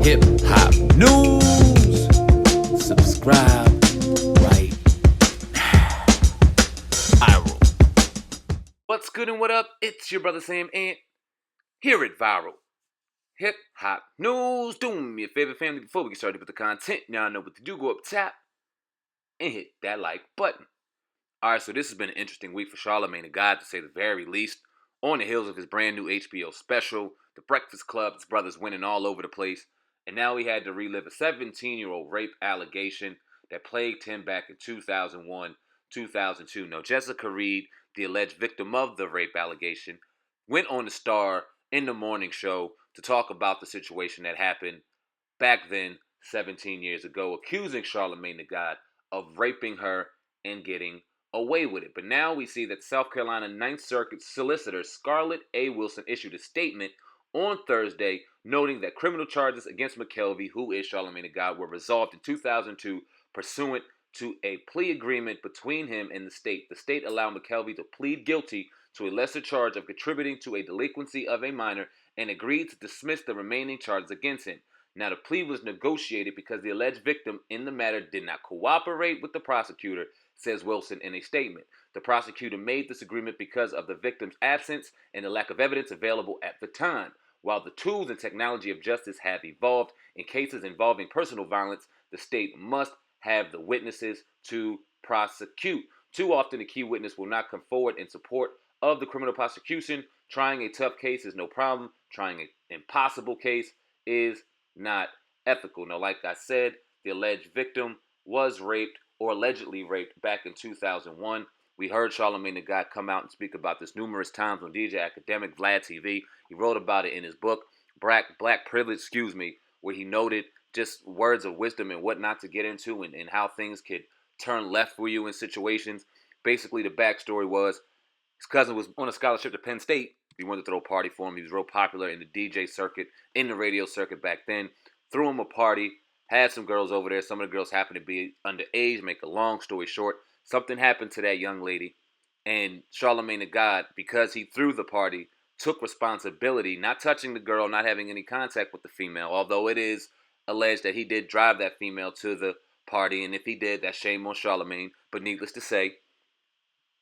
hip hop news. Subscribe right now. Viral. What's good and what up? It's your brother SamAnt here at Viral. Hip hop news. Do me a favor, family, before we get started with the content. Now I know what to do. Go up top and hit that like button. Alright, so this has been an interesting week for Charlamagne the God, to say the very least. On the heels of his brand new HBO special, The Breakfast Club, his brother's winning all over the place. And now he had to relive a 17-year-old rape allegation that plagued him back in 2001, 2002. Now, Jessica Reed, the alleged victim of the rape allegation, went on the Star in the morning show to talk about the situation that happened back then, 17 years ago, accusing Charlamagne the God of raping her and getting away with it. But now we see that South Carolina Ninth Circuit solicitor Scarlett A. Wilson issued a statement on Thursday noting that criminal charges against McKelvey, who is Charlamagne the God, were resolved in 2002 pursuant to a plea agreement between him and the state. The state allowed McKelvey to plead guilty to a lesser charge of contributing to a delinquency of a minor and agreed to dismiss the remaining charges against him. Now, the plea was negotiated because the alleged victim in the matter did not cooperate with the prosecutor, says Wilson in a statement. The prosecutor made this agreement because of the victim's absence and the lack of evidence available at the time. While the tools and technology of justice have evolved, in cases involving personal violence, the state must have the witnesses to prosecute. Too often, the key witness will not come forward in support of the criminal prosecution. Trying a tough case is no problem. Trying an impossible case is not ethical. Now, like I said, the alleged victim was raped or allegedly raped back in 2001. We heard Charlamagne the God come out and speak about this numerous times on DJ Academic Vlad TV. He wrote about it in his book, Black Privilege, where he noted just words of wisdom and what not to get into and how things could turn left for you in situations. Basically, the backstory was his cousin was on a scholarship to Penn State. He wanted to throw a party for him. He was real popular in the DJ circuit, in the radio circuit back then. Threw him a party, had some girls over there. Some of the girls happened to be underage. Make a long story short, something happened to that young lady. And Charlamagne the God, because he threw the party, took responsibility, not touching the girl, not having any contact with the female, although it is alleged that he did drive that female to the party. And if he did, that's shame on Charlamagne. But needless to say,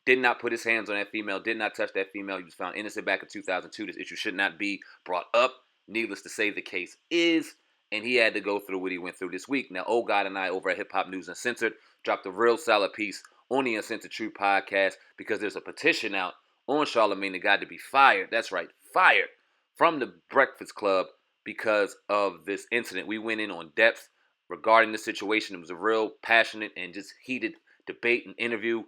did not put his hands on that female, did not touch that female. He was found innocent back in 2002. This issue should not be brought up. Needless to say, the case is, and he had to go through what he went through this week. Now, Old God and I over at Hip Hop News Uncensored dropped a real solid piece on the Uncensored Truth podcast because there's a petition out on Charlamagne the God to be fired. That's right, fired from the Breakfast Club because of this incident. We went in on depth regarding the situation. It was a real passionate and just heated debate and interview.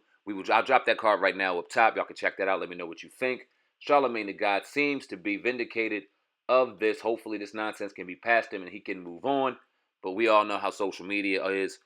I'll drop that card right now up top. Y'all can check that out. Let me know what you think. Charlamagne the God seems to be vindicated of this. Hopefully this nonsense can be past him and he can move on. But we all know how social media is.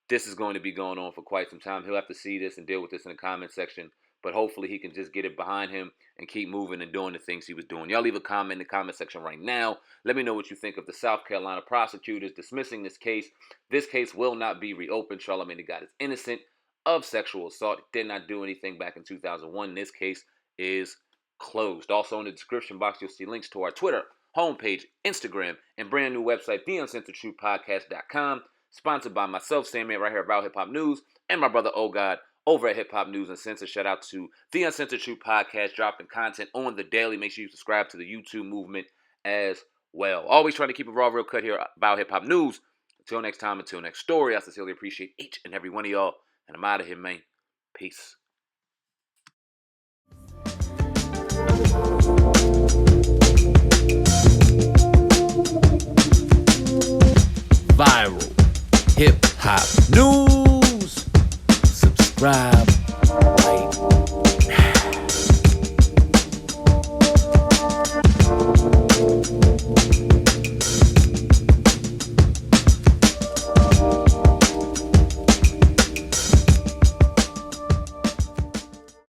This is going to be going on for quite some time. He'll have to see this and deal with this in the comment section. But hopefully he can just get it behind him and keep moving and doing the things he was doing. Y'all leave a comment in the comment section right now. Let me know what you think of the South Carolina prosecutors dismissing this case. This case will not be reopened. Charlamagne the God is innocent of sexual assault. Did not do anything back in 2001. This case is closed. Also in the description box, you'll see links to our Twitter, homepage, Instagram, and brand new website, theuncensoredtruthpodcast.com. Sponsored by myself, SamAnt, right here about Hip Hop News, and my brother, Oh God, over at Hip Hop News Uncensored. Shout out to the Uncensored Truth Podcast, dropping content on the daily. Make sure you subscribe to the YouTube movement as well. Always trying to keep it raw, real cut here about Hip Hop News. Until next time, until next story, I sincerely appreciate each and every one of y'all. And I'm out of here, man. Peace. Viral hip hop news. Subscribe